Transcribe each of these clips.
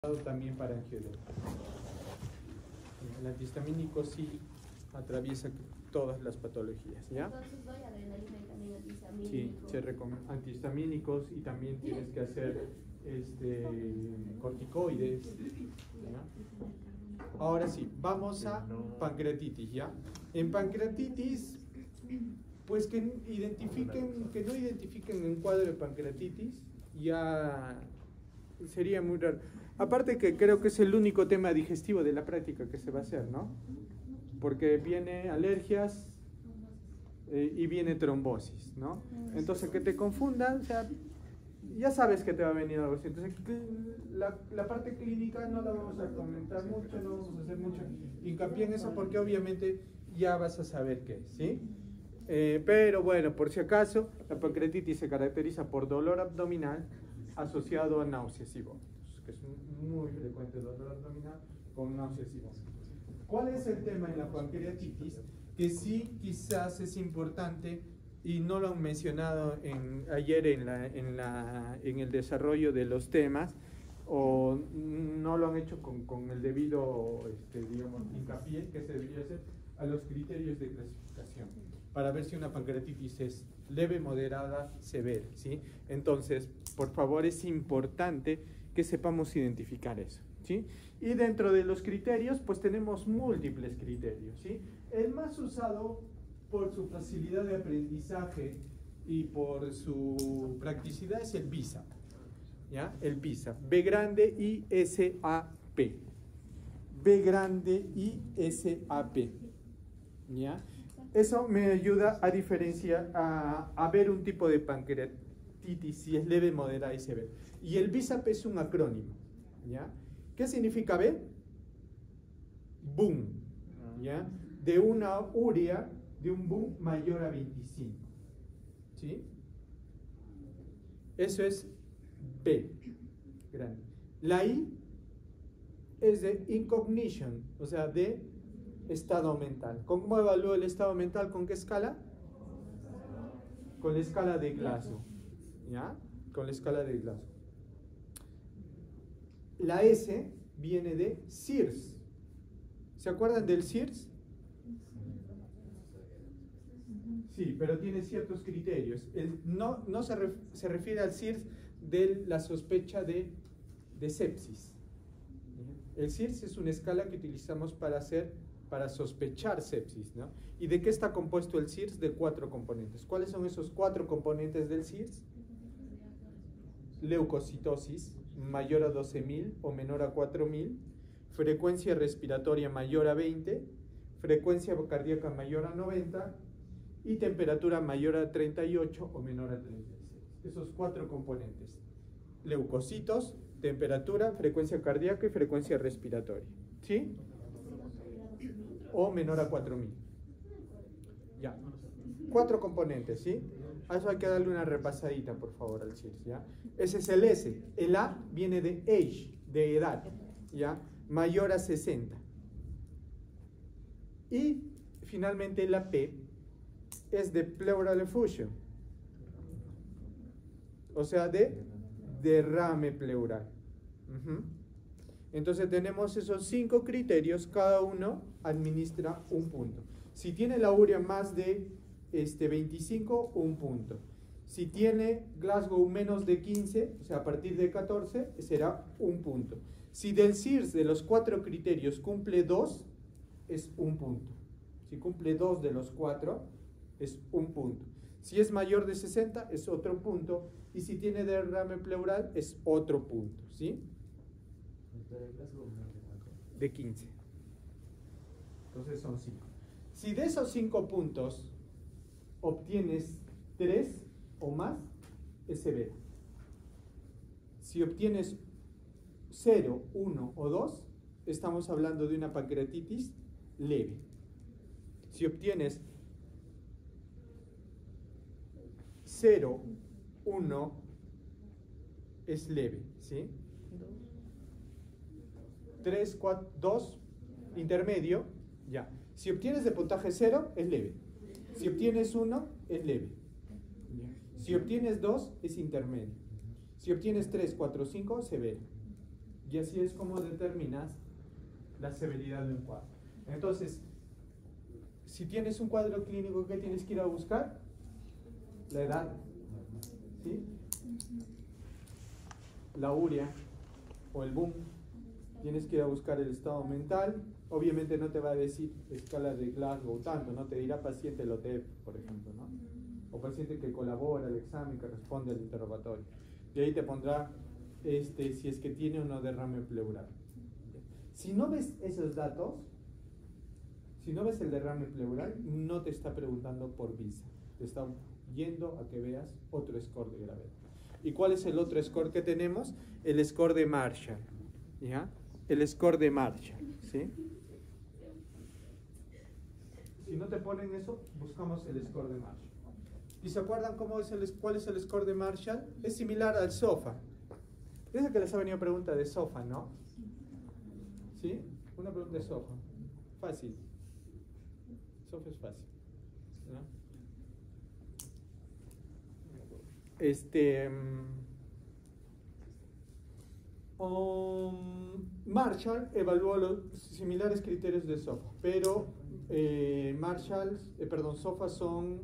También para angiología. El antihistamínico sí atraviesa todas las patologías, ¿ya? Entonces doy adrenalina y también antihistamínico. Sí, se recomienda antihistamínicos y también tienes que hacer corticoides, ¿ya? Ahora sí, vamos a pancreatitis, ¿ya? En pancreatitis, pues que no identifiquen un cuadro de pancreatitis, ya sería muy raro. Aparte que creo que es el único tema digestivo de la práctica que se va a hacer, ¿no? Porque viene alergias y viene trombosis, ¿no? Entonces que te confunda, o sea, ya sabes que te va a venir algo así. Entonces la parte clínica no la vamos a comentar mucho, no vamos a hacer mucho hincapié en eso porque obviamente ya vas a saber qué es, ¿sí? Pero bueno, por si acaso, la pancreatitis se caracteriza por dolor abdominal asociado a náuseas y vómitos, que es muy frecuente el dolor abdominal con náuseas y vómitos. ¿Cuál es el tema en la pancreatitis? Que sí quizás es importante y no lo han mencionado ayer en el desarrollo de los temas o no lo han hecho con el debido digamos, hincapié que se debería hacer a los criterios de clasificación para ver si una pancreatitis es leve, moderada, severa, ¿sí? Entonces, por favor, es importante que sepamos identificar eso, ¿sí? Y dentro de los criterios, pues tenemos múltiples criterios, ¿sí? El más usado por su facilidad de aprendizaje y por su practicidad es el BISAP, ¿ya? El BISAP, B grande I S A P, B grande I S A P, ¿ya? Eso me ayuda a diferenciar, a ver un tipo de pancreatitis, si es leve, moderada y severa. Y el BISAP es un acrónimo, ¿ya? ¿Qué significa B? Boom, ¿ya? De una urea, de un boom mayor a 25, ¿sí? Eso es B, grande. La I es de incognition, o sea, de estado mental. ¿Cómo evalúo el estado mental? ¿Con qué escala? Con la escala de Glasgow, ¿ya? Con la escala de Glasgow. La S viene de Sears. ¿Se acuerdan del Sears? Sí, pero tiene ciertos criterios. No se refiere al Sears de la sospecha de sepsis. El Sears es una escala que utilizamos para sospechar sepsis, ¿no? ¿Y de qué está compuesto el SIRS? De 4 componentes. ¿Cuáles son esos 4 componentes del SIRS? Leucocitosis mayor a 12.000 o menor a 4.000, frecuencia respiratoria mayor a 20, frecuencia cardíaca mayor a 90 y temperatura mayor a 38 o menor a 36. Esos 4 componentes. Leucocitos, temperatura, frecuencia cardíaca y frecuencia respiratoria. ¿Sí? O menor a 4.000. Ya. 4 componentes, ¿sí? A eso hay que darle una repasadita, por favor, al CIRS, ¿ya? Ese es el S. El A viene de age, de edad, ¿ya? Mayor a 60. Y finalmente la P es de pleural effusion, o sea, de derrame pleural. Entonces tenemos esos 5 criterios, cada uno administra un punto. Si tiene la urea más de 25, un punto. Si tiene Glasgow menos de 15, o sea, a partir de 14, será un punto. Si del SIRS de los 4 criterios cumple 2, es un punto. Si cumple 2 de los 4, es un punto. Si es mayor de 60, es otro punto. Y si tiene derrame pleural, es otro punto, ¿sí? De 15. Entonces son 5. Si de esos 5 puntos obtienes 3 o más, es severa. Si obtienes 0, 1 o 2, estamos hablando de una pancreatitis leve. Si obtienes 0, 1, es leve, ¿sí? 3, 4, 2, intermedio, ya. Si obtienes de puntaje 0, es leve. Si obtienes 1, es leve. Ya. Si obtienes 2, es intermedio. Si obtienes 3, 4, 5, severo. Y así es como determinas la severidad de un cuadro. Entonces, si tienes un cuadro clínico, ¿qué tienes que ir a buscar? La edad, ¿sí? La urea o el BUM. Tienes que ir a buscar el estado mental. Obviamente no te va a decir escala de Glasgow tanto, no te dirá paciente LOTEP, por ejemplo, ¿no? O paciente que colabora al examen, que responde al interrogatorio. Y ahí te pondrá si es que tiene o no derrame pleural. Si no ves esos datos, si no ves el derrame pleural, no te está preguntando por visa. Te está yendo a que veas otro score de gravedad. ¿Y cuál es el otro score que tenemos? El score de Marshall. ¿Ya? El score de Marshall. ¿Sí? Si no te ponen eso, buscamos el score de Marshall. ¿Y se acuerdan cuál es el score de Marshall? Es similar al SOFA. Desde que les ha venido pregunta de SOFA, ¿no? ¿Sí? Una pregunta de SOFA. Fácil. SOFA es fácil, ¿no? Marshall evaluó los similares criterios de SOFA, pero SOFA son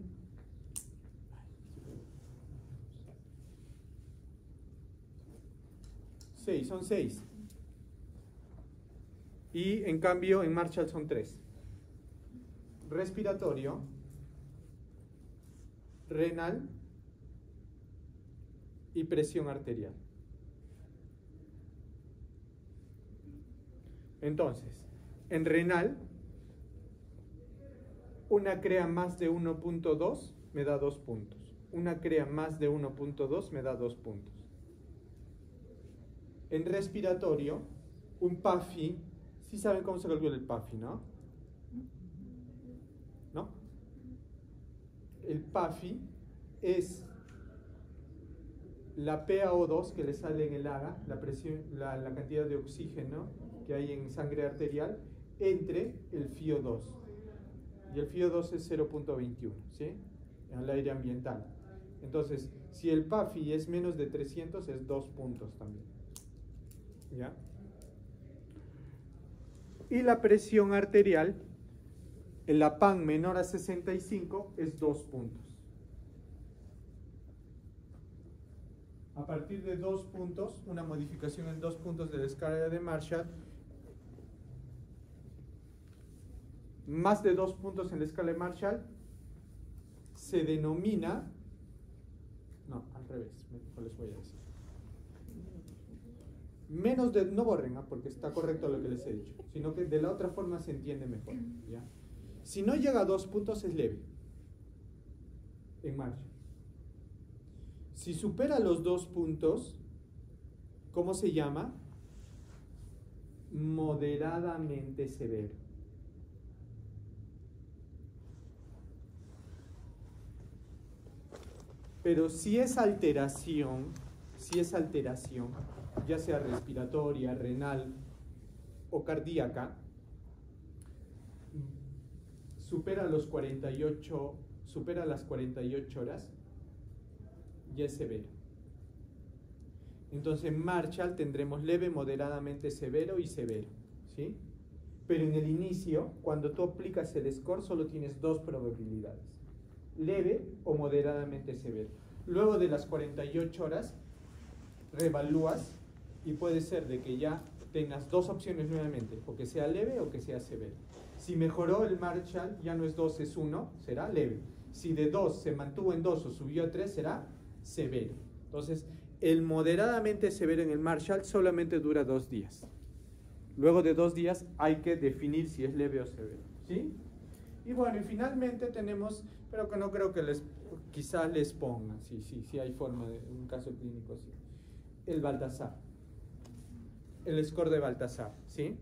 6. Y en cambio en Marshall son 3. Respiratorio, renal y presión arterial. Entonces, en renal, una CREA más de 1.2 me da 2 puntos. Una CREA más de 1.2 me da 2 puntos. En respiratorio, un PAFI, ¿sí saben cómo se calcula el PAFI, no? ¿No? El PAFI es la PaO2 que le sale en el AGA, la presión, la cantidad de oxígeno que hay en sangre arterial, entre el FiO2. Y el FiO2 es 0.21, ¿sí? En el aire ambiental. Entonces, si el PAFI es menos de 300, es 2 puntos también. ¿Ya? Y la presión arterial, en la PAN menor a 65, es 2 puntos. A partir de 2 puntos, una modificación en 2 puntos de la escala de Marshall, más de 2 puntos en la escala de Marshall, se denomina, no, al revés, mejor les voy a decir. Menos de, no borren, porque está correcto lo que les he dicho, sino que de la otra forma se entiende mejor, ¿ya? Si no llega a 2 puntos es leve, en Marshall. Si supera los 2 puntos, ¿cómo se llama? Moderadamente severo. Pero si es alteración, ya sea respiratoria, renal o cardíaca, supera las 48 horas, ya es severo. Entonces en Marshall tendremos leve, moderadamente severo y severo, ¿sí? Pero en el inicio, cuando tú aplicas el score, solo tienes 2 probabilidades: leve o moderadamente severo. Luego de las 48 horas, reevalúas y puede ser de que ya tengas 2 opciones nuevamente, o que sea leve o que sea severo. Si mejoró el Marshall, ya no es 2, es 1, será leve. Si de 2 se mantuvo en 2 o subió a 3, será severo. Entonces, el moderadamente severo en el Marshall solamente dura 2 días. Luego de 2 días hay que definir si es leve o severo, ¿sí? Y bueno, y finalmente tenemos, pero que no creo que quizás les pongan, sí hay forma de un caso clínico, sí. El Baltasar, el score de Baltasar, ¿sí?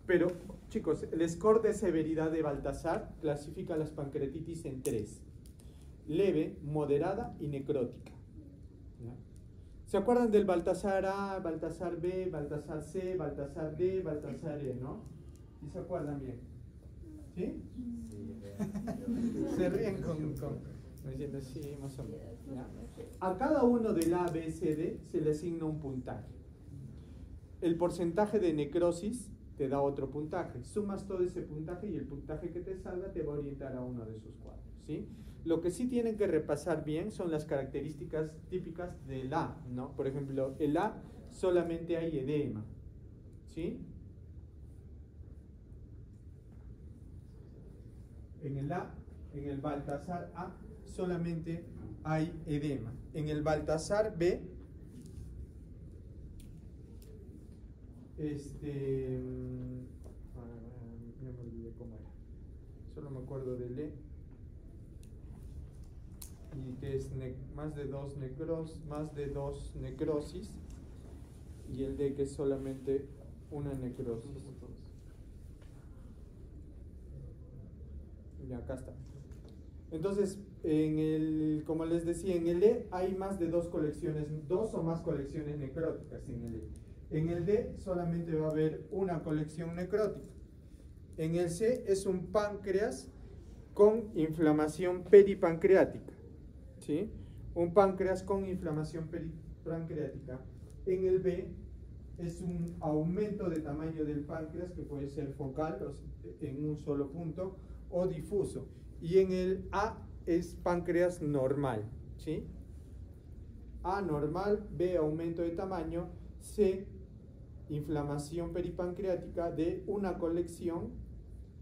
Pero, chicos, el score de severidad de Baltasar clasifica las pancreatitis en 3: leve, moderada y necrótica. ¿Ya? ¿Se acuerdan del Baltasar A, Baltasar B, Baltasar C, Baltasar D, Baltasar E, no? ¿Sí se acuerdan bien? ¿Sí? Se ríen con... ¿Me entiendes? Sí, más o menos. ¿Ya? A cada uno del A, B, C, D se le asigna un puntaje. El porcentaje de necrosis te da otro puntaje. Sumas todo ese puntaje y el puntaje que te salga te va a orientar a uno de esos cuadros, ¿sí? Lo que sí tienen que repasar bien son las características típicas del A, ¿no? Por ejemplo, el A solamente hay edema, ¿sí? En el A, en el Baltasar A, solamente hay edema. En el Baltasar B, ya me olvidé cómo era. Solo me acuerdo del E. Y que es más de dos necrosis. Y el D que es solamente una necrosis. Y acá está. Entonces, como les decía, en el E hay más de dos o más colecciones necróticas en el E. En el D solamente va a haber una colección necrótica. En el C es un páncreas con inflamación peripancreática, ¿sí? Un páncreas con inflamación peripancreática. En el B es un aumento de tamaño del páncreas que puede ser focal, o sea, en un solo punto, o difuso. Y en el A es páncreas normal, ¿sí? A normal, B aumento de tamaño, C inflamación peripancreática de una colección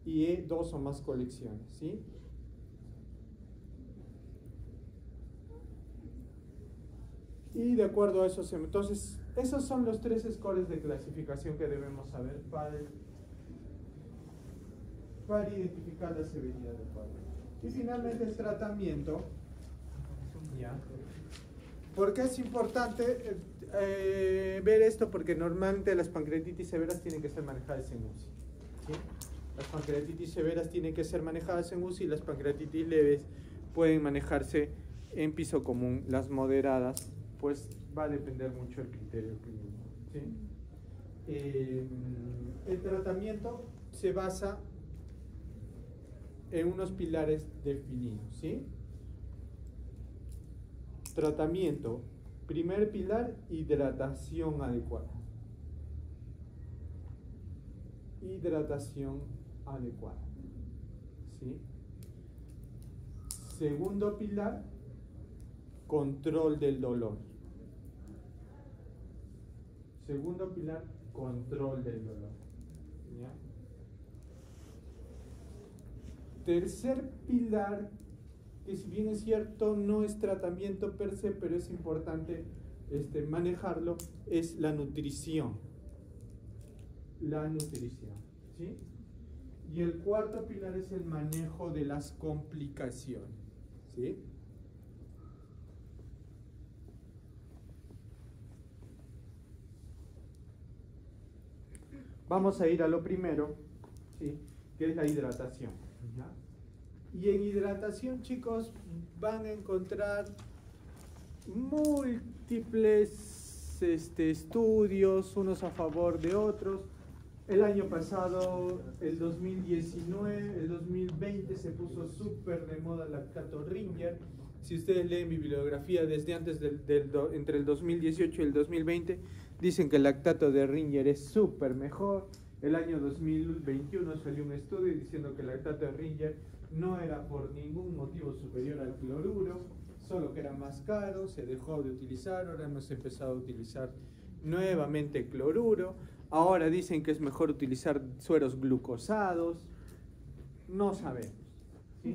y E dos o más colecciones, ¿sí? Y de acuerdo a esos, entonces, esos son los 3 scores de clasificación que debemos saber para identificar la severidad del cuadro. Y finalmente el tratamiento. ¿Ya? ¿Por qué es importante ver esto? Porque normalmente las pancreatitis severas tienen que ser manejadas en UCI, ¿sí? Las pancreatitis severas tienen que ser manejadas en UCI y las pancreatitis leves pueden manejarse en piso común. Las moderadas, pues va a depender mucho del criterio clínico, ¿sí? El tratamiento se basa en unos pilares definidos, ¿sí? Tratamiento. Primer pilar, hidratación adecuada. Hidratación adecuada, ¿sí? Segundo pilar, control del dolor. Segundo pilar, control del dolor. ¿Ya? Tercer pilar, que si bien es cierto no es tratamiento per se, pero es importante manejarlo, es la nutrición. La nutrición, ¿sí? Y el cuarto pilar es el manejo de las complicaciones, ¿sí? Vamos a ir a lo primero, ¿sí? Que es la hidratación, ¿ya? Y en hidratación, chicos, van a encontrar múltiples estudios, unos a favor de otros. El año pasado, el 2019, el 2020 se puso súper de moda lactato Ringer. Si ustedes leen mi bibliografía desde antes entre el 2018 y el 2020, dicen que el lactato de Ringer es súper mejor. El año 2021 salió un estudio diciendo que el lactato de Ringer no era por ningún motivo superior al cloruro, solo que era más caro, se dejó de utilizar, ahora hemos empezado a utilizar nuevamente cloruro. Ahora dicen que es mejor utilizar sueros glucosados, no sabemos, ¿sí?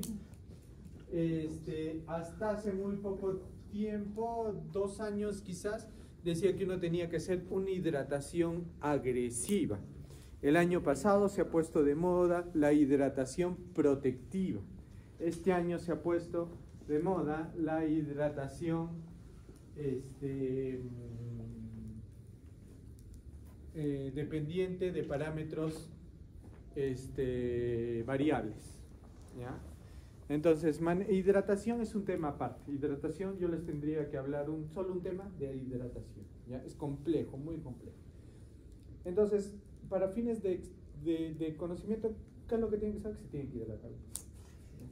Hasta hace muy poco tiempo, 2 años quizás, decía que uno tenía que hacer una hidratación agresiva. El año pasado se ha puesto de moda la hidratación protectiva. Este año se ha puesto de moda la hidratación dependiente de parámetros variables, ¿ya? Entonces, hidratación es un tema aparte. Hidratación, yo les tendría que hablar solo un tema de hidratación, ¿ya? Es complejo, muy complejo. Entonces, para fines de conocimiento, ¿qué es lo que tienen que saber? Que se tienen que hidratar.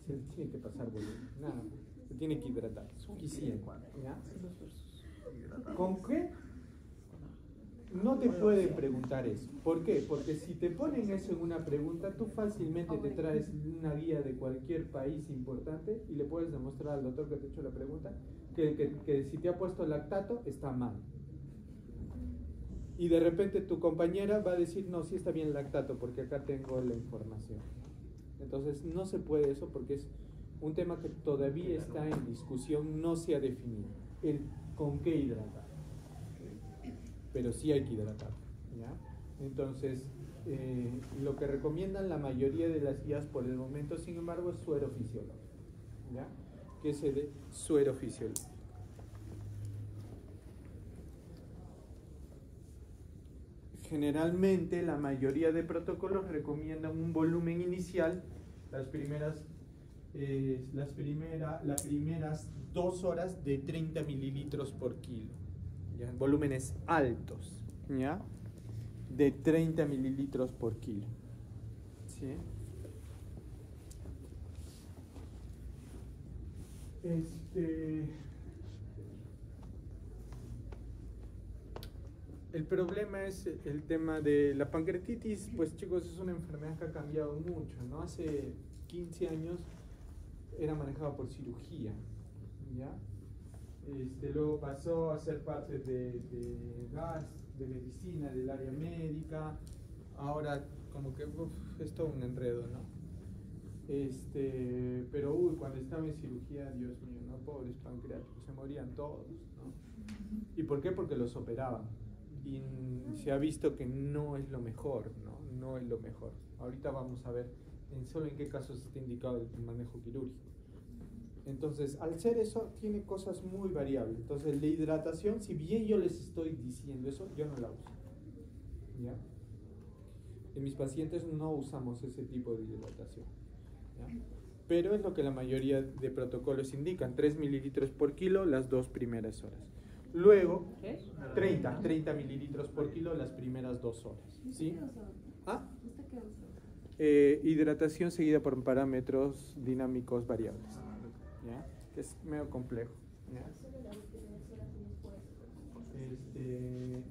Se tienen que pasar volumen, nada más. Se tiene que hidratar, suficiente. ¿Ya? ¿Con qué? No te pueden preguntar eso. ¿Por qué? Porque si te ponen eso en una pregunta, tú fácilmente te traes una guía de cualquier país importante y le puedes demostrar al doctor que te ha hecho la pregunta que si te ha puesto lactato está mal. Y de repente tu compañera va a decir, no, sí está bien lactato porque acá tengo la información. Entonces no se puede eso porque es un tema que todavía está en discusión, no se ha definido. El con qué hidratar. Pero sí hay que hidratar, ¿ya? Entonces, lo que recomiendan la mayoría de las guías por el momento, sin embargo, es suero fisiológico, ¿ya? ¿Qué es el suero fisiológico? Generalmente, la mayoría de protocolos recomiendan un volumen inicial, las primeras 2 horas de 30 mililitros por kilo. ¿Ya? Volúmenes altos, ¿ya? De 30 mililitros por kilo. ¿Sí? El problema es el tema de la pancreatitis, pues chicos, es una enfermedad que ha cambiado mucho, ¿no? Hace 15 años era manejada por cirugía, ¿ya? Luego pasó a ser parte de medicina, del área médica. Ahora como que es todo un enredo, ¿no? Pero cuando estaba en cirugía, Dios mío, ¿no? Pobres pancreáticos, se morían todos, ¿no? ¿Y por qué? Porque los operaban. Y se ha visto que no es lo mejor, ¿no? No es lo mejor. Ahorita vamos a ver solo en qué casos está indicado el manejo quirúrgico. Entonces, al ser eso, tiene cosas muy variables. Entonces, la hidratación, si bien yo les estoy diciendo eso, yo no la uso, ¿ya? En mis pacientes no usamos ese tipo de hidratación, ¿ya? Pero es lo que la mayoría de protocolos indican, 3 mililitros por kilo las 2 primeras horas. Luego, 30 mililitros por kilo las primeras 2 horas, ¿sí? ¿Ah? Hidratación seguida por parámetros dinámicos variables, ¿ya? Que es medio complejo,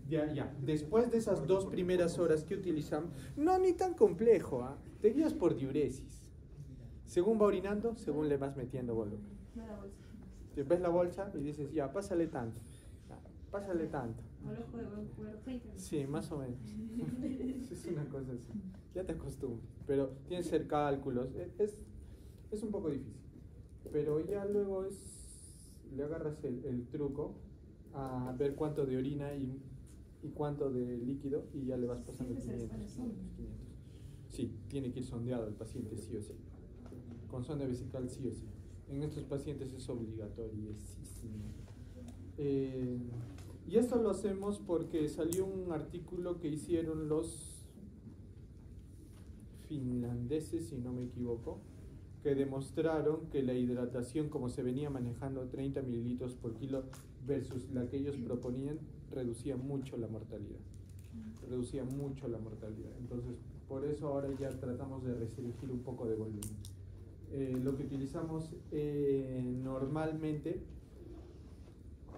¿ya? Ya. Después de esas 2 primeras horas que utilizamos, no ni tan complejo, ¿ah? Te guías por diuresis. Según va orinando, según le vas metiendo volumen. Te ves la bolsa y dices, ya, pásale tanto. Pásale tanto. Sí, más o menos. Es una cosa así. Ya te acostumbras. Pero tienes que hacer cálculos. Es un poco difícil. Pero ya luego le agarras el truco a ver cuánto de orina y cuánto de líquido y ya le vas pasando 500. Sí, tiene que ir sondeado el paciente sí o sí. Con sonda vesical sí o sí. En estos pacientes es obligatorio. Y esto lo hacemos porque salió un artículo que hicieron los finlandeses, si no me equivoco, que demostraron que la hidratación, como se venía manejando 30 mililitros por kilo versus la que ellos proponían, reducía mucho la mortalidad. Entonces, por eso ahora ya tratamos de restringir un poco de volumen. Lo que utilizamos normalmente,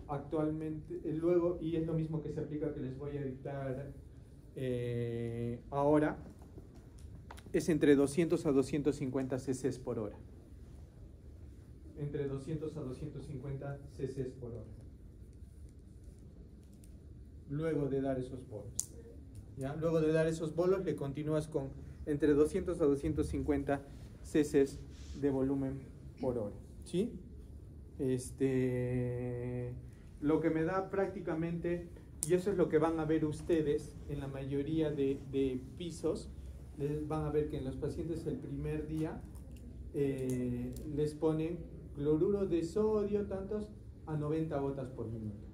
actualmente, luego, y es lo mismo que se aplica que les voy a dictar ahora, es entre 200 a 250 cc por hora. Entre 200 a 250 cc por hora. Luego de dar esos bolos. ¿Ya? Luego de dar esos bolos le continúas con entre 200 a 250 cc de volumen por hora. ¿Sí? Lo que me da prácticamente, y eso es lo que van a ver ustedes en la mayoría de pisos, van a ver que en los pacientes el primer día les ponen cloruro de sodio, tantos, a 90 gotas por minuto.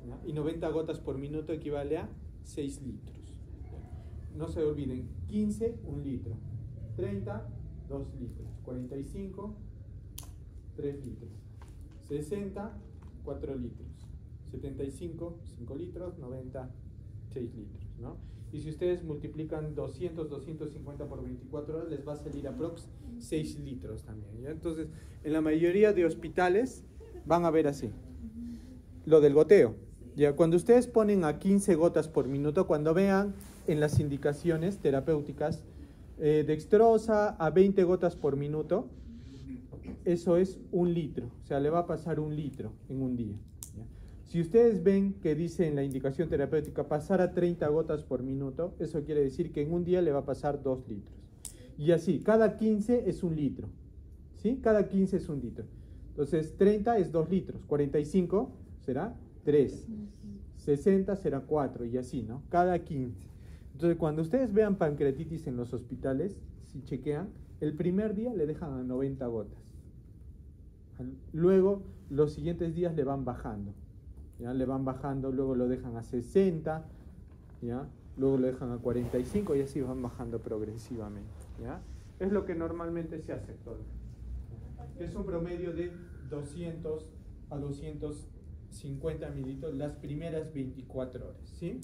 ¿Ya? Y 90 gotas por minuto equivale a 6 litros. ¿Ya? No se olviden, 15, 1 litro. 30, 2 litros. 45, 3 litros. 60, 4 litros. 75, 5 litros. 90, 6 litros, ¿no? Y si ustedes multiplican 250 por 24 horas, les va a salir aprox 6 litros también, ¿ya? Entonces, en la mayoría de hospitales van a ver así, lo del goteo. Ya, cuando ustedes ponen a 15 gotas por minuto, cuando vean en las indicaciones terapéuticas, dextrosa a 20 gotas por minuto, eso es 1 litro, o sea, le va a pasar 1 litro en un día. ¿Ya? Si ustedes ven que dice en la indicación terapéutica pasar a 30 gotas por minuto, eso quiere decir que en un día le va a pasar 2 litros. Y así, cada 15 es 1 litro, ¿sí? Cada 15 es 1 litro. Entonces, 30 es 2 litros, 45 será 3, 60 será 4 y así, ¿no? Cada 15. Entonces, cuando ustedes vean pancreatitis en los hospitales, si chequean, el primer día le dejan a 90 gotas. Luego, los siguientes días le van bajando. ¿Ya? Le van bajando, luego lo dejan a 60, ¿ya? Luego lo dejan a 45 y así van bajando progresivamente. ¿Ya? Es lo que normalmente se hace todo. Es un promedio de 200 a 250 mililitros las primeras 24 horas, ¿sí?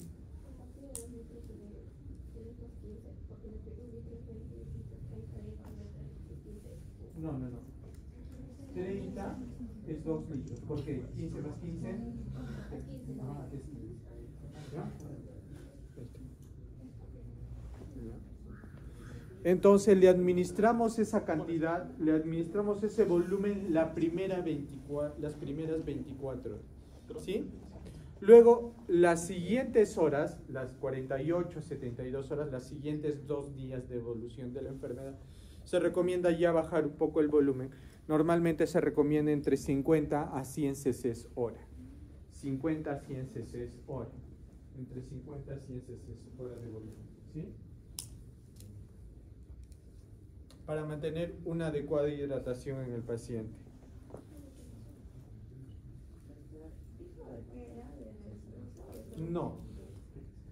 No. 30 es 2 litros. ¿Por qué? 15 más 15. Ah, es 15. ¿Ya? Entonces le administramos esa cantidad, le administramos ese volumen las primeras 24 horas. ¿Sí? Luego, las siguientes horas, las 48, 72 horas, las siguientes 2 días de evolución de la enfermedad, se recomienda ya bajar un poco el volumen. Normalmente se recomienda entre 50 a 100 cc hora. 50 a 100 cc hora. Entre 50 a 100 cc hora de volumen. ¿Sí? Para mantener una adecuada hidratación en el paciente. No.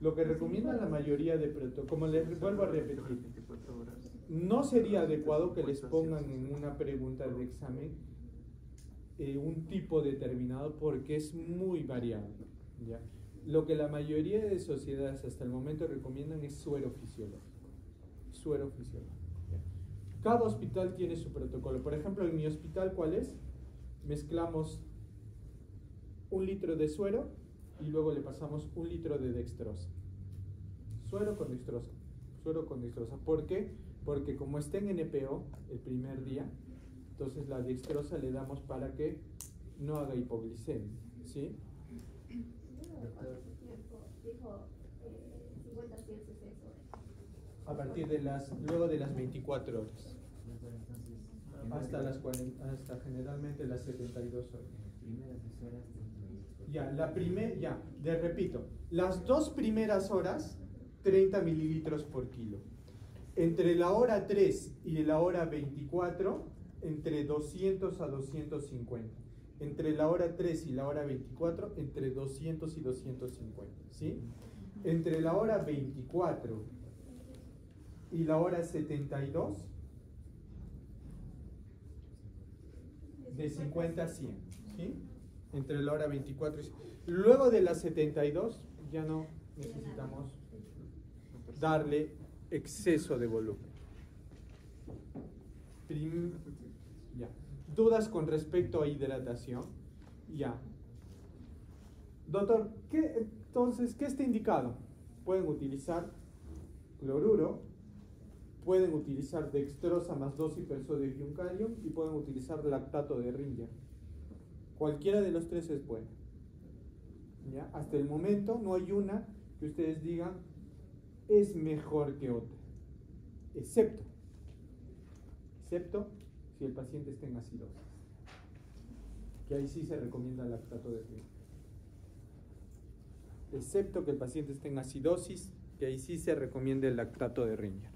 Lo que recomienda la mayoría de protocolos, como les vuelvo a repetir, no sería adecuado que les pongan en una pregunta de examen un tipo determinado porque es muy variable, ¿ya? Lo que la mayoría de sociedades hasta el momento recomiendan es suero fisiológico. Suero fisiológico. ¿Ya? Cada hospital tiene su protocolo. Por ejemplo, en mi hospital, ¿cuál es? Mezclamos 1 litro de suero y luego le pasamos 1 litro de dextrosa. Suero con dextrosa. Suero con dextrosa. ¿Por qué? Porque como está en NPO el primer día, entonces la dextrosa le damos para que no haga hipoglicemia, ¿sí? A partir de luego de las 24 horas. Hasta generalmente las 72 horas. Repito, las 2 primeras horas, 30 mililitros por kilo. Entre la hora 3 y la hora 24, entre 200 a 250. Entre la hora 3 y la hora 24, entre 200 y 250. ¿Sí? Entre la hora 24 y la hora 72, de 50 a 100. ¿Sí? Entre la hora 24 y... Luego de las 72, ya no necesitamos darle exceso de volumen. Ya. ¿Dudas con respecto a hidratación? Ya. Doctor, ¿qué está indicado? Pueden utilizar cloruro, pueden utilizar dextrosa más 2 hipersodio y kalium y pueden utilizar lactato de Ringer. Cualquiera de los 3 es buena. ¿Ya? Hasta el momento no hay una que ustedes digan es mejor que otra, excepto si el paciente está en acidosis, que ahí sí se recomienda lactato de Ringer. Excepto que el paciente esté en acidosis, que ahí sí se recomienda el lactato de Ringer.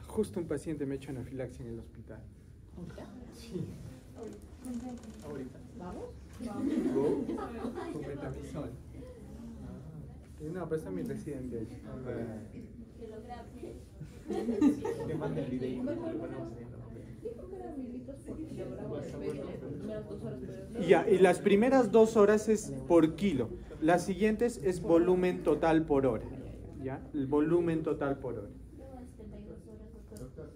Justo un paciente me ha hecho anafilaxia en el hospital. ¿Ahorita? Sí. Ahorita. ¿Vamos? Go con metamizol. No, pero está mi residente. Que lo grabe. Que mande el video. Dijo que eran 1000 litros por kilogramo de peso, las primeras 2 horas. Ya, y las primeras 2 horas es por kilo. Las siguientes es volumen total por hora. ¿Ya? El volumen total por hora. No, 72 horas, doctor.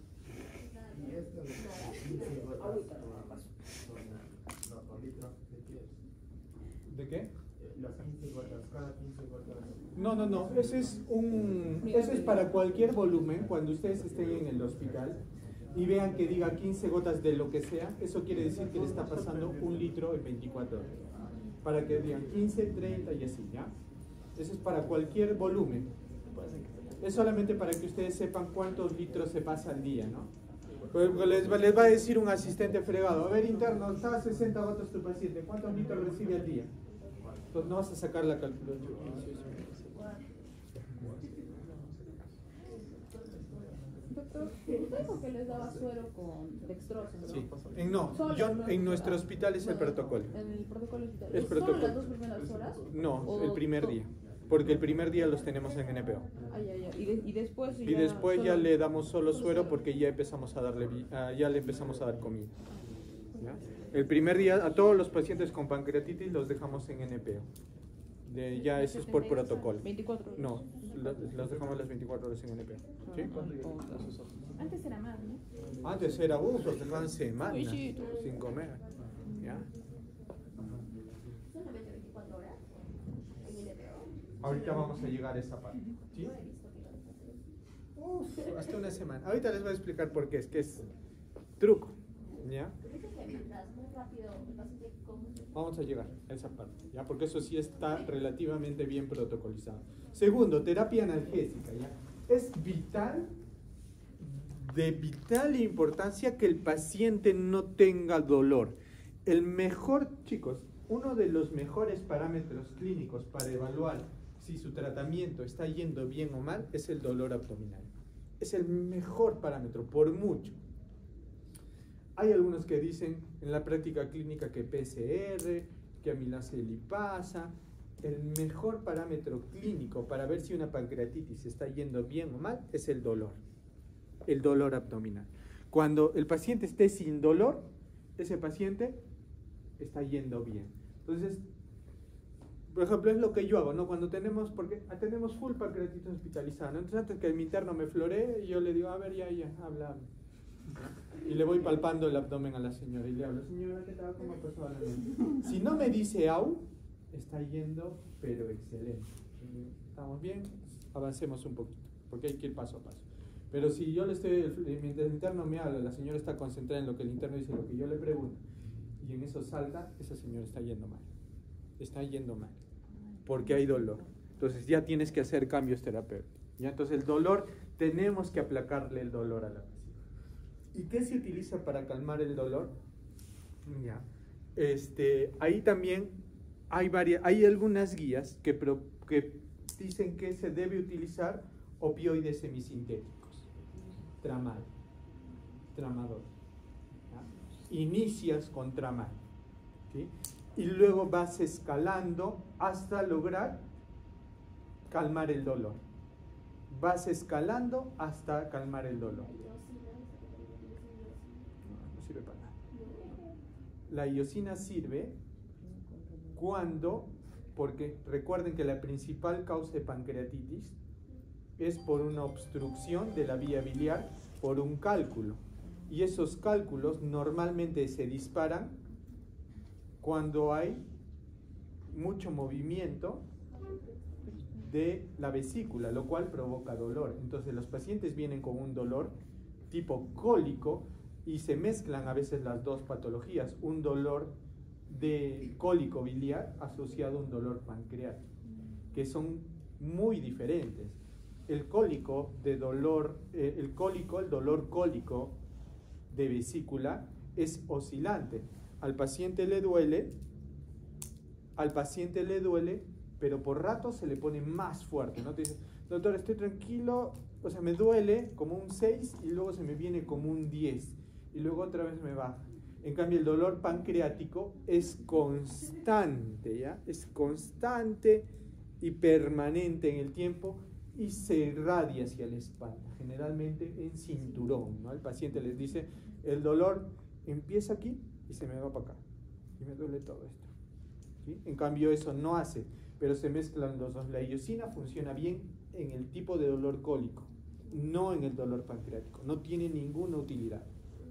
¿De qué? Las 15 gotas, cada 15 gotas. No, ese es para cualquier volumen. Cuando ustedes estén en el hospital y vean que diga 15 gotas de lo que sea, eso quiere decir que le está pasando 1 litro en 24 horas. Para que digan 15, 30 y así, ¿ya? Eso es para cualquier volumen. Es solamente para que ustedes sepan cuántos litros se pasa al día, ¿no? Pues les va a decir un asistente fregado: a ver, interno, está a 60 gotas tu paciente, ¿cuántos litros recibe al día? Entonces no vas a sacar la calculadora. Doctor, usted dijo que les daba suero con dextrosa, ¿no? Sí. En nuestro hospital es el protocolo. En el protocolo hospital. Es ¿Solo protocolo. las 2 primeras horas? No, el primer día. Porque el primer día los tenemos en NPO. Y después Y después ya le damos solo suero porque ya empezamos a darle, ya le empezamos a dar comida. ¿Ya? El primer día a todos los pacientes con pancreatitis los dejamos en NPO. Ya eso es por protocolo. 24 horas. No, los dejamos las 24 horas en NPO. ¿Sí? Antes era más, ¿no? Antes era, los dejaban semanas Uy, sí. sin comer. ¿Ya? Solamente 24 horas en el EPO. Ahorita vamos a llegar a esa parte. ¿Sí? Hasta una semana. Ahorita les voy a explicar por qué. Es que es truco. ¿Ya? Dice que mientras más rápido el paciente come. Vamos a llegar a esa parte, ¿ya? Porque eso sí está relativamente bien protocolizado. Segundo, terapia analgésica, ¿ya? Es vital, de vital importancia que el paciente no tenga dolor. El mejor, chicos, uno de los mejores parámetros clínicos para evaluar si su tratamiento está yendo bien o mal es el dolor abdominal. Es el mejor parámetro, por mucho. Hay algunos que dicen en la práctica clínica que PCR, que amilasa y lipasa. El mejor parámetro clínico para ver si una pancreatitis está yendo bien o mal es el dolor abdominal. Cuando el paciente esté sin dolor, ese paciente está yendo bien. Entonces, por ejemplo, es lo que yo hago, ¿no? Cuando tenemos full pancreatitis hospitalizada, ¿no? Entonces antes que mi interno me floree, yo le digo, a ver, ya, habla. Y le voy palpando el abdomen a la señora y le hablo: señora, ¿qué tal? ¿Cómo pasó la noche? Si no me dice au, está yendo, pero excelente. ¿Estamos bien? Avancemos un poquito, porque hay que ir paso a paso. Pero si yo le estoy, mientras el interno me habla, la señora está concentrada en lo que el interno dice, lo que yo le pregunto, y en eso salta, esa señora está yendo mal. Está yendo mal, porque hay dolor. Entonces ya tienes que hacer cambios terapéuticos. ¿Ya? Entonces el dolor, tenemos que aplacarle el dolor a la paciente. ¿Y qué se utiliza para calmar el dolor? Ya. Ahí también hay algunas guías que dicen que se debe utilizar opioides semisintéticos. Tramadol. ¿Ya? Inicias con tramadol, ¿sí? Y luego vas escalando hasta lograr calmar el dolor. Vas escalando hasta calmar el dolor. No sirve para nada. La iosina sirve porque recuerden que la principal causa de pancreatitis es por una obstrucción de la vía biliar por un cálculo. Y esos cálculos normalmente se disparan cuando hay mucho movimiento de la vesícula, lo cual provoca dolor. Entonces los pacientes vienen con un dolor tipo cólico y se mezclan a veces las dos patologías, un dolor de cólico biliar asociado a un dolor pancreático, que son muy diferentes. El dolor cólico de vesícula es oscilante. Al paciente le duele, pero por rato se le pone más fuerte, ¿no? Te dice, doctor, estoy tranquilo, o sea, me duele como un 6 y luego se me viene como un 10 y luego otra vez me baja. En cambio, el dolor pancreático es constante, ¿ya? Es constante y permanente en el tiempo y se irradia hacia la espalda, generalmente en cinturón, ¿no? El paciente les dice, el dolor empieza aquí y se me va para acá y me duele todo esto, ¿sí? En cambio eso no hace, pero se mezclan los dos. La iosina funciona bien en el tipo de dolor cólico, no en el dolor pancreático, no tiene ninguna utilidad,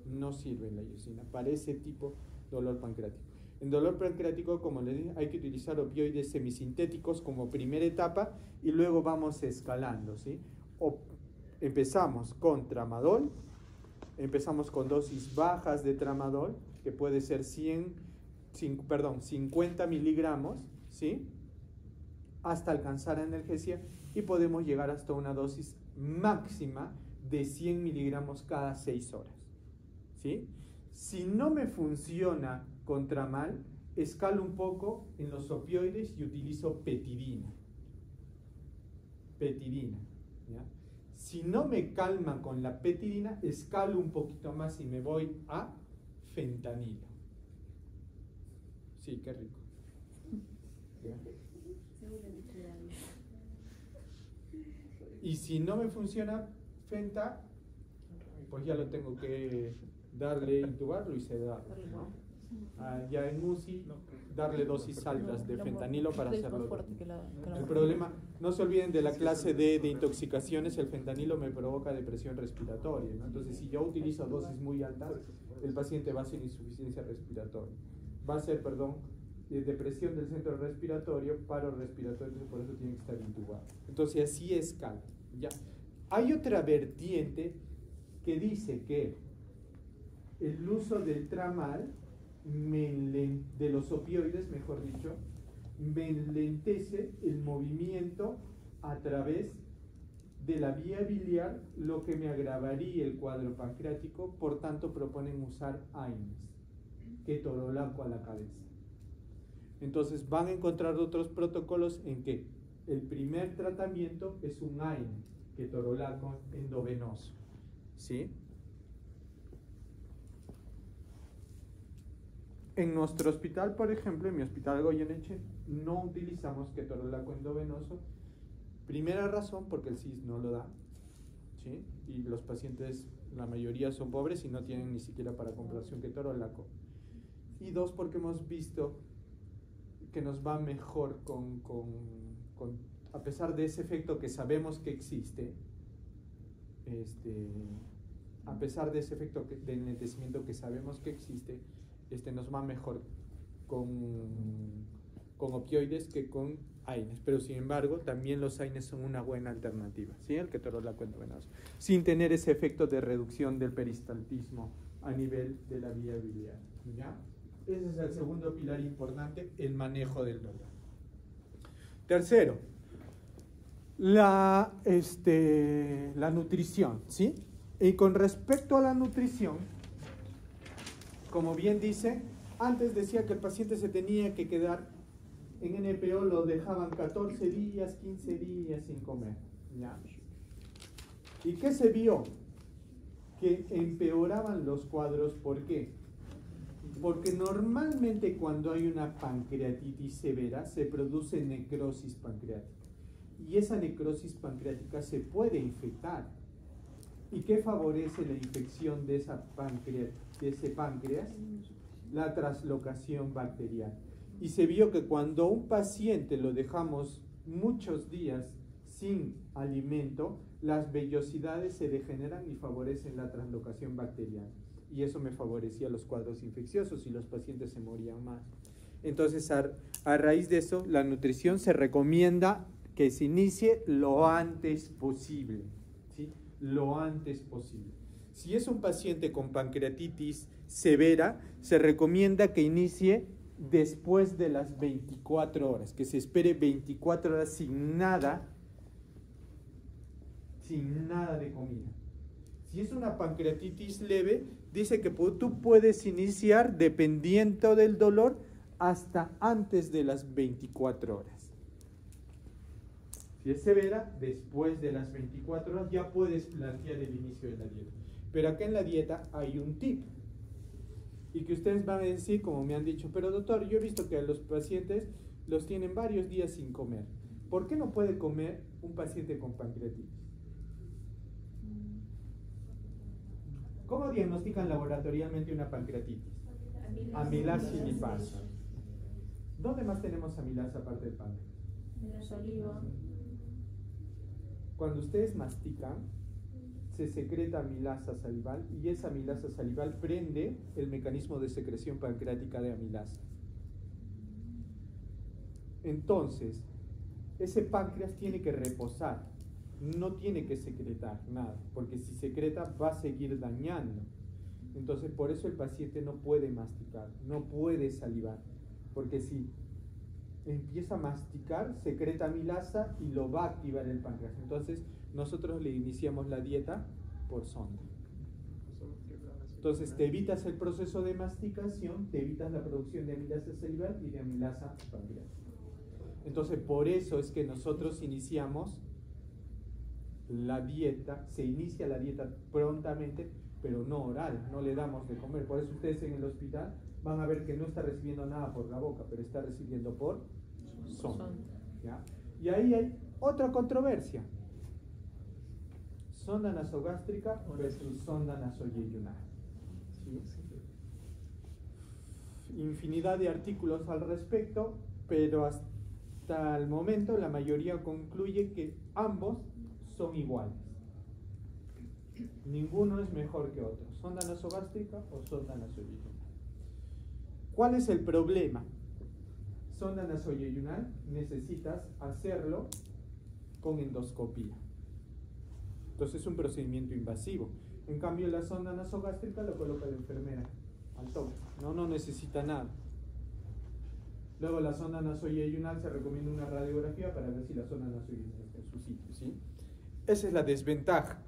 no sirve la iosina para ese tipo de dolor pancreático. En dolor pancreático, como les dije, hay que utilizar opioides semisintéticos como primera etapa y luego vamos escalando, ¿sí? Empezamos con tramadol, empezamos con dosis bajas de tramadol, que puede ser 50 miligramos, ¿sí? Hasta alcanzar analgesia, y podemos llegar hasta una dosis máxima de 100 miligramos cada 6 horas, ¿sí? Si no me funciona con tramal, escalo un poco en los opioides y utilizo petidina. ¿Ya? Si no me calma con la petidina, escalo un poquito más y me voy a fentanilo. Sí, qué rico. ¿Ya? Y si no me funciona fenta, pues ya lo tengo que darle, intubarlo y sedarlo, ¿no? Ya en UCI, darle dosis altas de fentanilo para hacerlo. El problema, no se olviden de la clase D de intoxicaciones, el fentanilo me provoca depresión respiratoria, ¿no? Entonces, si yo utilizo dosis muy altas, el paciente va a hacer insuficiencia respiratoria. Va a ser, depresión del centro respiratorio, paro respiratorio, por eso tiene que estar intubado. Entonces, así escala. Ya. Hay otra vertiente que dice que el uso del tramal, de los opioides, mejor dicho, me enlentece el movimiento a través de la vía biliar, lo que me agravaría el cuadro pancreático. Por tanto, proponen usar AINES, ketorolaco a la cabeza. Entonces van a encontrar otros protocolos en que el primer tratamiento es un AINE, ketorolaco endovenoso, ¿sí? En nuestro hospital, por ejemplo, en mi hospital Goyeneche, no utilizamos ketorolaco endovenoso. Primera razón, porque el CIS no lo da, ¿sí? Y los pacientes, la mayoría son pobres y no tienen ni siquiera para comprarse un ketorolaco. Y dos, porque hemos visto que nos va mejor a pesar de ese efecto que sabemos que existe, a pesar de ese efecto de enlentecimiento que sabemos que existe, nos va mejor con opioides que con AINES, pero sin embargo también los AINES son una buena alternativa, ¿sí? El ketorolaco endovenoso, sin tener ese efecto de reducción del peristaltismo a nivel de la vía biliar, ¿ya? Ese es el segundo pilar importante, el manejo del dolor. Tercero, la nutrición, ¿sí? Y con respecto a la nutrición, como bien dice, antes decía que el paciente se tenía que quedar en NPO, lo dejaban 14 días, 15 días sin comer, ¿ya? ¿Y qué se vio? Que empeoraban los cuadros. ¿Por qué? Porque normalmente cuando hay una pancreatitis severa se produce necrosis pancreática. Y esa necrosis pancreática se puede infectar. ¿Y qué favorece la infección de ese páncreas? La translocación bacteriana. Y se vio que cuando un paciente lo dejamos muchos días sin alimento, las vellosidades se degeneran y favorecen la translocación bacteriana. Y eso me favorecía los cuadros infecciosos y los pacientes se morían más. Entonces, a raíz de eso, la nutrición se recomienda que se inicie lo antes posible, ¿sí? Lo antes posible. Si es un paciente con pancreatitis severa, se recomienda que inicie después de las 24 horas, que se espere 24 horas sin nada de comida. Si es una pancreatitis leve, dice que tú puedes iniciar, dependiendo del dolor, hasta antes de las 24 horas. Si es severa, después de las 24 horas ya puedes plantear el inicio de la dieta. Pero acá en la dieta hay un tip. Y que ustedes van a decir, como me han dicho, pero doctor, yo he visto que a los pacientes los tienen varios días sin comer. ¿Por qué no puede comer un paciente con pancreatitis? ¿Cómo diagnostican laboratorialmente una pancreatitis? Amilasa y lipasa. ¿Dónde más tenemos amilasa aparte del páncreas? En la saliva. Cuando ustedes mastican, se secreta amilasa salival y esa amilasa salival prende el mecanismo de secreción pancreática de amilasa. Entonces, ese páncreas tiene que reposar, no tiene que secretar nada, porque si secreta va a seguir dañando. Entonces, por eso el paciente no puede masticar, no puede salivar, porque si empieza a masticar, secreta amilasa y lo va a activar el páncreas. Entonces, nosotros le iniciamos la dieta por sonda. Entonces, te evitas el proceso de masticación, te evitas la producción de amilasa salival y de amilasa pancreática. Entonces, por eso es que nosotros iniciamos la dieta, se inicia la dieta prontamente, pero no oral, no le damos de comer. Por eso ustedes en el hospital van a ver que no está recibiendo nada por la boca, pero está recibiendo por sonda. ¿Ya? Y ahí hay otra controversia. Sonda nasogástrica versus sonda nasoyeyunal. ¿Sí? Infinidad de artículos al respecto, pero hasta el momento la mayoría concluye que ambos son iguales. Ninguno es mejor que otro. Sonda nasogástrica o sonda nasoyeyunal. ¿Cuál es el problema? Sonda nasoyeyunal necesitas hacerlo con endoscopía. Entonces es un procedimiento invasivo. En cambio la sonda nasogástrica lo coloca la enfermera al toque. No necesita nada. Luego la sonda nasoyeyunal se recomienda una radiografía para ver si la sonda nasoyeyunal está en su sitio, ¿sí? Esa es la desventaja.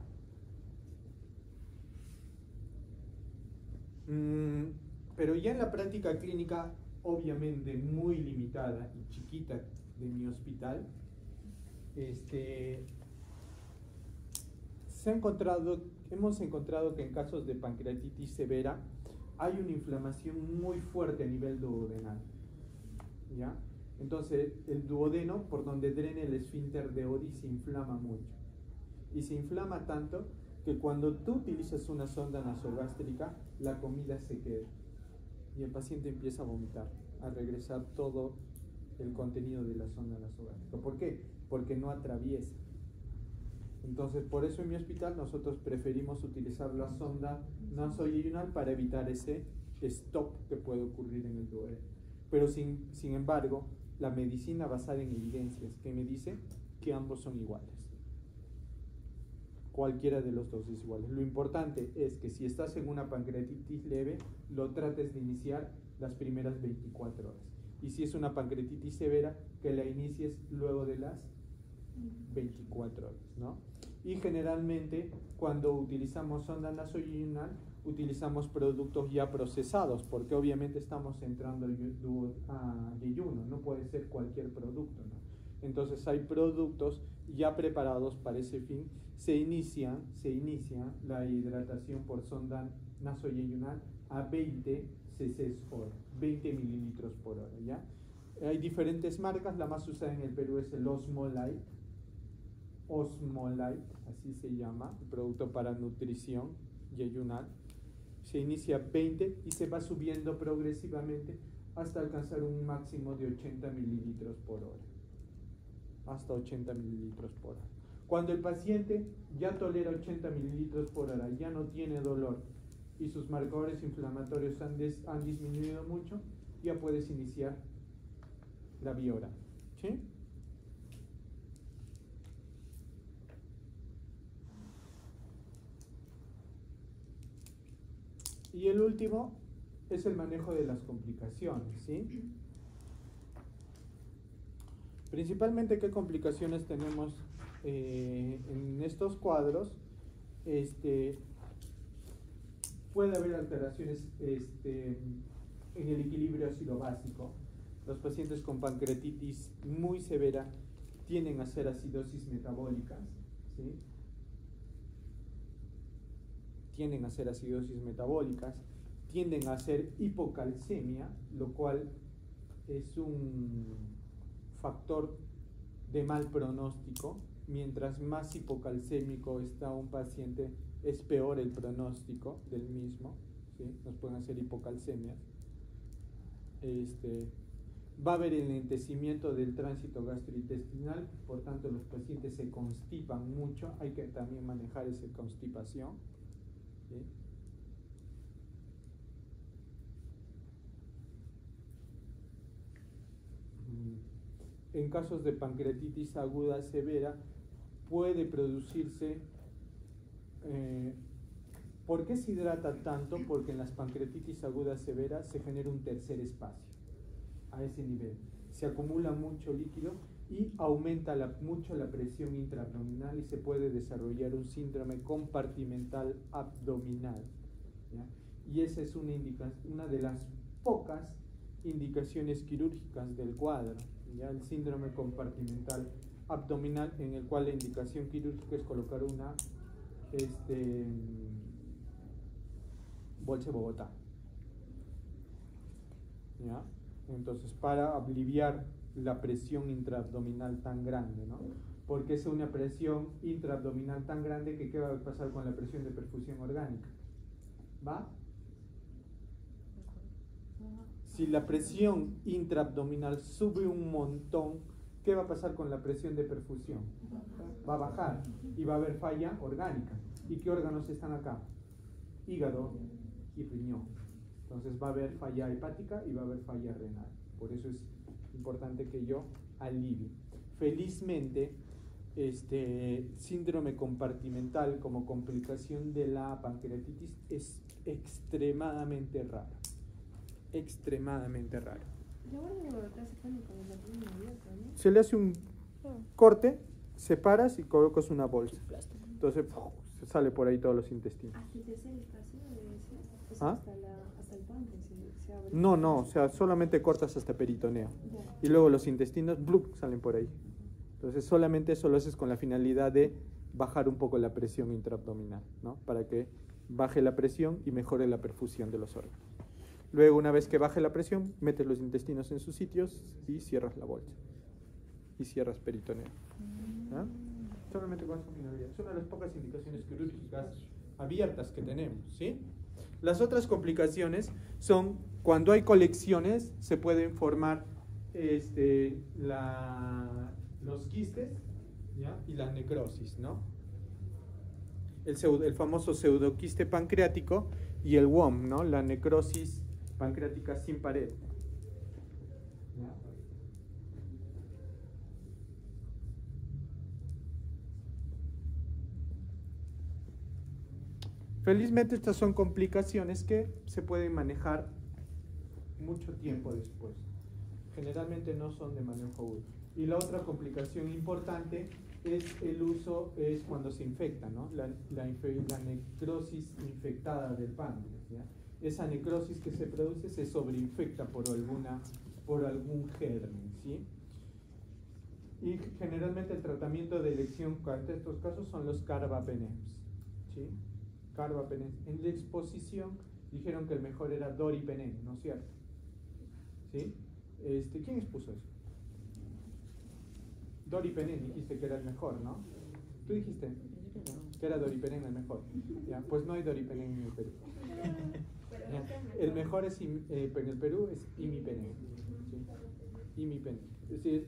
Pero ya en la práctica clínica, obviamente muy limitada y chiquita de mi hospital, hemos encontrado que en casos de pancreatitis severa hay una inflamación muy fuerte a nivel duodenal, ¿ya? Entonces el duodeno, por donde drena el esfínter de Oddi, se inflama mucho y se inflama tanto que cuando tú utilizas una sonda nasogástrica, la comida se queda y el paciente empieza a vomitar, a regresar todo el contenido de la sonda nasogástrica. ¿Por qué? Porque no atraviesa. Entonces, por eso en mi hospital nosotros preferimos utilizar la sonda nasoyeyunal para evitar ese stop que puede ocurrir en el duodeno. Pero sin embargo, la medicina basada en evidencias que me dice que ambos son iguales. Cualquiera de los dos es igual. Lo importante es que si estás en una pancreatitis leve, lo trates de iniciar las primeras 24 horas. Y si es una pancreatitis severa, que la inicies luego de las 24 horas, ¿no? Y generalmente, cuando utilizamos sonda nasoyeyunal, utilizamos productos ya procesados, porque obviamente estamos entrando a yeyuno, no puede ser cualquier producto, ¿no? Entonces hay productos ya preparados para ese fin. Se inicia la hidratación por sonda nasoyeyunal a 20 cc hora, 20 mililitros por hora, ¿ya? Hay diferentes marcas, la más usada en el Perú es el Osmolite, así se llama, el producto para nutrición yeyunal. Se inicia 20 y se va subiendo progresivamente hasta alcanzar un máximo de 80 mililitros por hora. Hasta 80 mililitros por hora. Cuando el paciente ya tolera 80 mililitros por hora, ya no tiene dolor y sus marcadores inflamatorios han disminuido mucho, ya puedes iniciar la vía oral, ¿sí? Y el último es el manejo de las complicaciones, ¿sí? Principalmente, ¿qué complicaciones tenemos en estos cuadros? Puede haber alteraciones en el equilibrio ácido básico. Los pacientes con pancreatitis muy severa tienden a hacer acidosis metabólicas, ¿sí? Tienden a hacer acidosis metabólicas, tienden a hacer hipocalcemia, lo cual es un factor de mal pronóstico. Mientras más hipocalcémico está un paciente, es peor el pronóstico del mismo, ¿sí? Nos pueden hacer hipocalcemias. Va a haber enlentecimiento del tránsito gastrointestinal, por tanto los pacientes se constipan mucho, hay que también manejar esa constipación, ¿sí? En casos de pancreatitis aguda severa puede producirse, ¿por qué se hidrata tanto? Porque en las pancreatitis agudas severas se genera un tercer espacio a ese nivel, se acumula mucho líquido y aumenta mucho la presión intraabdominal y se puede desarrollar un síndrome compartimental abdominal, ¿ya? Y esa es una de las pocas indicaciones quirúrgicas del cuadro, ¿ya? El síndrome compartimental abdominal, en el cual la indicación quirúrgica es colocar una bolsa de Bogotá, ¿ya? Entonces, para aliviar la presión intraabdominal tan grande, ¿no? Porque es una presión intraabdominal tan grande que ¿qué va a pasar con la presión de perfusión orgánica? ¿Va? Si la presión intraabdominal sube un montón, ¿qué va a pasar con la presión de perfusión? Va a bajar y va a haber falla orgánica. ¿Y qué órganos están acá? Hígado y riñón. Entonces va a haber falla hepática y va a haber falla renal. Por eso es importante que yo alivie. Felizmente, síndrome compartimental como complicación de la pancreatitis es extremadamente raro. Extremadamente raro. Se le hace un corte, separas y colocas una bolsa. Entonces se sale por ahí todos los intestinos. ¿Ah? Hasta el páncreas se abre. No, o sea, solamente cortas hasta peritoneo. Y luego los intestinos, ¡blup!, salen por ahí. Entonces solamente eso lo haces con la finalidad de bajar un poco la presión intraabdominal, ¿no? Para que baje la presión y mejore la perfusión de los órganos. Luego, una vez que baje la presión, metes los intestinos en sus sitios y cierras la bolsa. Y cierras peritoneo. ¿Ah? Solamente con esa finalidad. Es una de las pocas indicaciones quirúrgicas abiertas que tenemos, ¿sí? Las otras complicaciones son cuando hay colecciones, se pueden formar los quistes, ¿ya? Y la necrosis, ¿no? El famoso pseudoquiste pancreático y el WOM, ¿no? La necrosis pancreática sin pared. ¿Ya? Felizmente estas son complicaciones que se pueden manejar mucho tiempo después. Generalmente no son de manejo agudo. Y la otra complicación importante es es cuando se infecta, ¿no? La necrosis infectada del páncreas, ¿ya? Esa necrosis que se produce se sobreinfecta por algún germen, ¿sí? Y generalmente el tratamiento de elección ante estos casos son los carbapenems, ¿sí? Carbapenem. En la exposición dijeron que el mejor era doripenem, ¿no es cierto? ¿Sí? ¿Quién expuso eso? Doripenem dijiste que era el mejor, ¿no? Tú dijiste que era doripenem el mejor. ¿Ya? Pues no hay doripenem en el Perú. ¿Ya? El mejor en el Perú es imipenem, ¿sí? Imipenem. Es decir,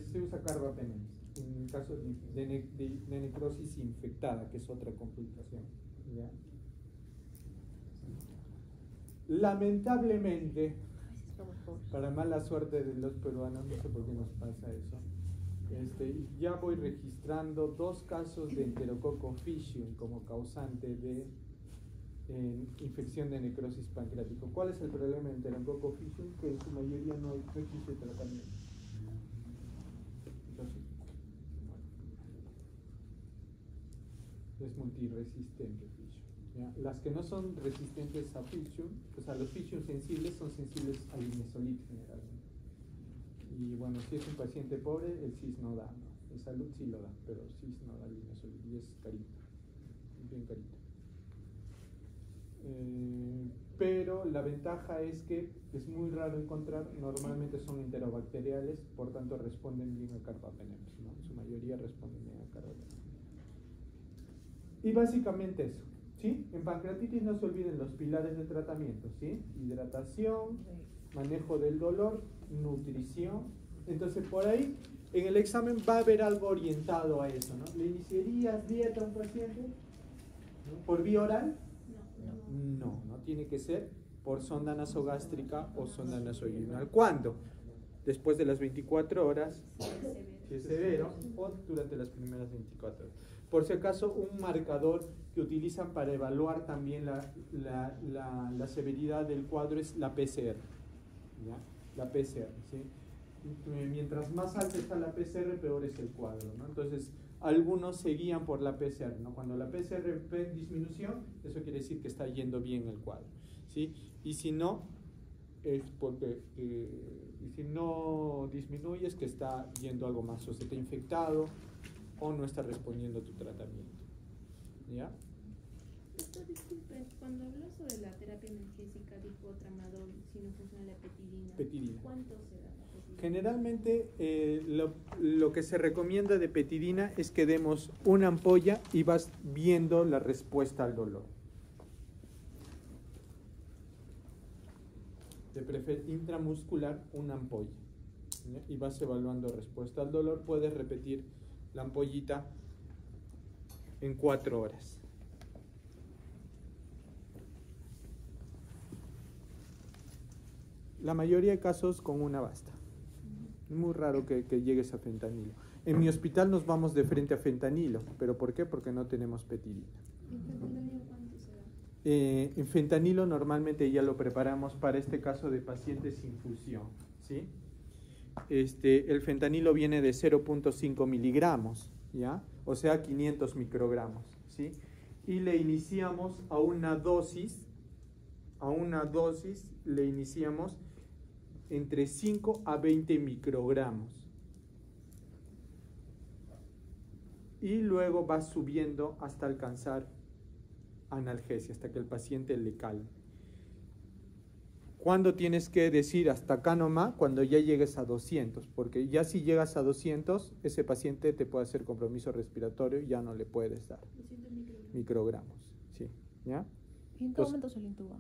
se usa carbapenem en el caso de necrosis infectada, que es otra complicación. ¿Ya? Lamentablemente, para mala suerte de los peruanos, no sé por qué nos pasa eso, ya voy registrando 2 casos de Enterococcus faecium como causante de infección de necrosis pancreático. ¿Cuál es el problema de Enterococcus faecium? Que en su mayoría no existe tratamiento. Entonces, es multiresistente faecium, ¿ya? Las que no son resistentes a faecium, o sea, los faecium sensibles son sensibles al linezolid generalmente. Y bueno, si es un paciente pobre, el CIS no da, ¿no? El salud sí lo da, pero el CIS no da linezolid y es carito, es bien carito. Pero la ventaja es que es muy raro encontrar, normalmente son enterobacteriales, por tanto responden bien a carbapenems, ¿no? Su mayoría responden bien a carbapenems. Y básicamente eso, ¿sí? En pancreatitis no se olviden los pilares de tratamiento, ¿sí? Hidratación, manejo del dolor, nutrición. Entonces por ahí en el examen va a haber algo orientado a eso, ¿no? ¿Le iniciarías dieta a un paciente? ¿No? ¿Por vía oral? No tiene que ser por sonda nasogástrica o sonda nasoinguinal. ¿Cuándo? Después de las 24 horas, si es severo, o durante las primeras 24 horas. Por si acaso, un marcador que utilizan para evaluar también la severidad del cuadro es la PCR, ¿ya? La PCR, ¿sí? Mientras más alta está la PCR, peor es el cuadro, ¿no? Entonces, algunos se guían por la PCR, ¿no? Cuando la PCR ve en disminución, eso quiere decir que está yendo bien el cuadro, ¿sí? Y si no, es porque y si no disminuye es que está yendo algo más, o se te ha infectado o no está respondiendo a tu tratamiento, ¿ya? Doctor, disculpe, cuando habló sobre la terapia analgésica, dijo tramadol, si no funciona la petidina. Petidina. ¿Cuánto se da la petidina? Generalmente lo que se recomienda de petidina es que demos una ampolla y vas viendo la respuesta al dolor. De preferencia intramuscular, una ampolla, ¿ya? Y vas evaluando respuesta al dolor. Puedes repetir la ampollita en 4 horas. La mayoría de casos con una basta. Es muy raro que llegues a fentanilo. En mi hospital nos vamos de frente a fentanilo. ¿Pero por qué? Porque no tenemos petidina. ¿Y el fentanilo cuánto se da? En fentanilo normalmente ya lo preparamos para este caso de pacientes sin fusión, ¿sí? El fentanilo viene de 0.5 miligramos, ¿ya? O sea, 500 microgramos, ¿sí? Y le iniciamos a una dosis le iniciamos entre 5 a 20 microgramos. Y luego va subiendo hasta alcanzar analgesia, hasta que el paciente le calme. ¿Cuándo tienes que decir hasta acá nomás? Cuando ya llegues a 200, porque ya si llegas a 200, ese paciente te puede hacer compromiso respiratorio y ya no le puedes dar 200 microgramos, ¿sí? ¿Ya? ¿Y en qué momento se le intuba?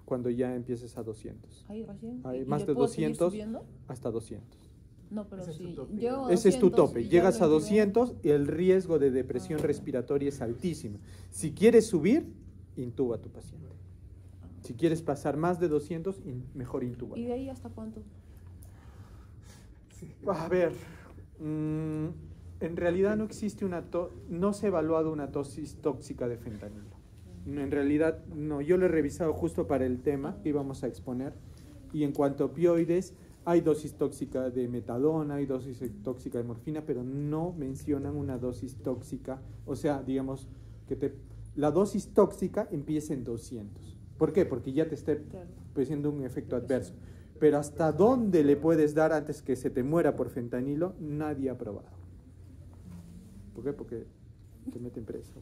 Cuando ya empieces a 200. Ahí recién. Ahí, ¿Y más le de puedo seguir 200 subiendo? hasta 200. No, pero Ese es tu si tope. llego a Ese es tu 200 tope. y ya Llegas a lo 200 y el riesgo de depresión respiratoria es altísimo. Si quieres subir, intuba a tu paciente. Si quieres pasar más de 200, mejor intuba. ¿Y de ahí hasta cuánto? A ver, en realidad no existe no se ha evaluado una dosis tóxica de fentanilo. En realidad no, yo lo he revisado justo para el tema que íbamos a exponer. Y en cuanto a opioides, hay dosis tóxica de metadona, hay dosis tóxica de morfina, pero no mencionan una dosis tóxica. O sea, digamos que la dosis tóxica empieza en 200. ¿Por qué? Porque ya te está produciendo un efecto adverso. Pero hasta dónde le puedes dar antes que se te muera por fentanilo, nadie ha probado. ¿Por qué? Porque te meten preso.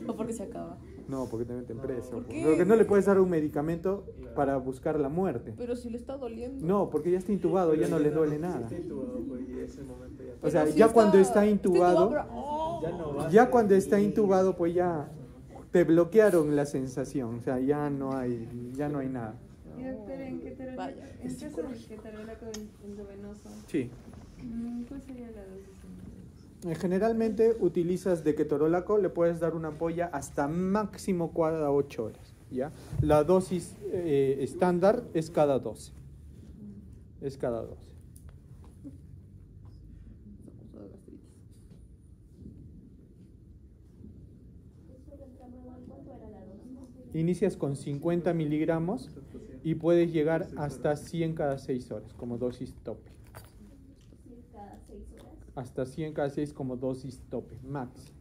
¿O porque se acaba? No, porque te meten preso. ¿Por qué? Porque no le puedes dar un medicamento para buscar la muerte. Pero si le está doliendo. No, porque ya está intubado, ya no le duele nada. Está intubado, pues, y ese momento ya. O sea, Pero si ya cuando está intubado, pero- ¡oh! Ya no va. ya cuando está intubado, pues ya te bloquearon la sensación. O sea, ya no hay nada. Y doctor, ¿en qué terapia? Vaya, En caso de que ketorolaco endovenoso, Sí. ¿cuál sería la dosis endovenosa? Generalmente utilizas de ketorolaco, le puedes dar una ampolla hasta máximo cada 8 horas, ¿ya? La dosis estándar es cada 12. Es cada 12. Inicias con 50 miligramos y puedes llegar hasta 100 cada 6 horas como dosis tope. Hasta 100 cada 6 como dosis tope, máximo.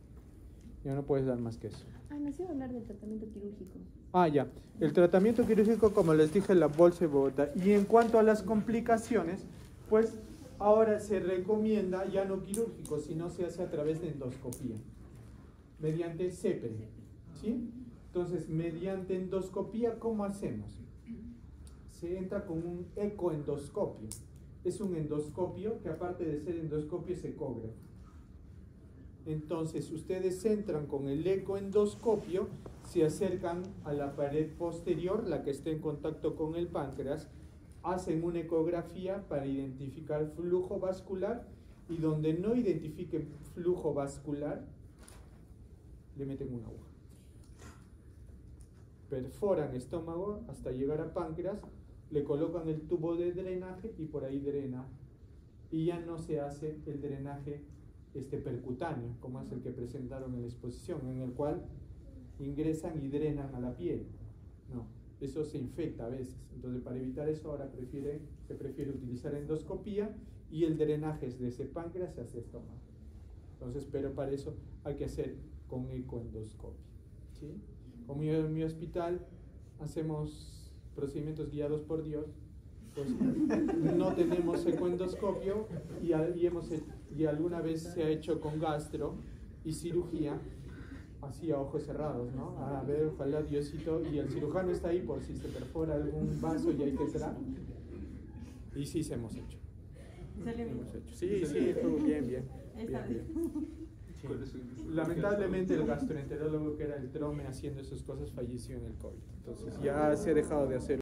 Ya no puedes dar más que eso. nos iba a hablar del tratamiento quirúrgico. Ah, ya. El tratamiento quirúrgico, como les dije, la bolsa de Bogotá. Y en cuanto a las complicaciones, pues ahora se recomienda ya no quirúrgico, sino se hace a través de endoscopía, mediante CEPRE, ¿sí? Entonces, mediante endoscopía, ¿cómo hacemos? Se entra con un ecoendoscopio. Es un endoscopio que, aparte de ser endoscopio, es ecógrafo. Entonces, ustedes entran con el ecoendoscopio, se acercan a la pared posterior, la que esté en contacto con el páncreas, hacen una ecografía para identificar flujo vascular, y donde no identifiquen flujo vascular, le meten una aguja. Perforan estómago hasta llegar a páncreas, le colocan el tubo de drenaje y por ahí drena. Y ya no se hace el drenaje percutáneo, como es el que presentaron en la exposición, en el cual ingresan y drenan a la piel. No, eso se infecta a veces. Entonces, para evitar eso, ahora se prefiere utilizar endoscopía, y el drenaje de ese páncreas se hace estómago. Entonces, pero para eso hay que hacer con ecoendoscopio, ¿sí? Como en mi hospital hacemos procedimientos guiados por Dios, pues no tenemos ecoendoscopio, y alguna vez se ha hecho con gastro y cirugía, así a ojos cerrados, ¿no? A ver, ojalá Diosito, y el cirujano está ahí por si se perfora algún vaso y hay que entrar. Y sí, se hemos hecho. Hemos hecho. Sí, estuvo bien. Sí. Lamentablemente el gastroenterólogo, que era el Trome haciendo esas cosas, falleció en el COVID. Entonces ya se ha dejado de hacer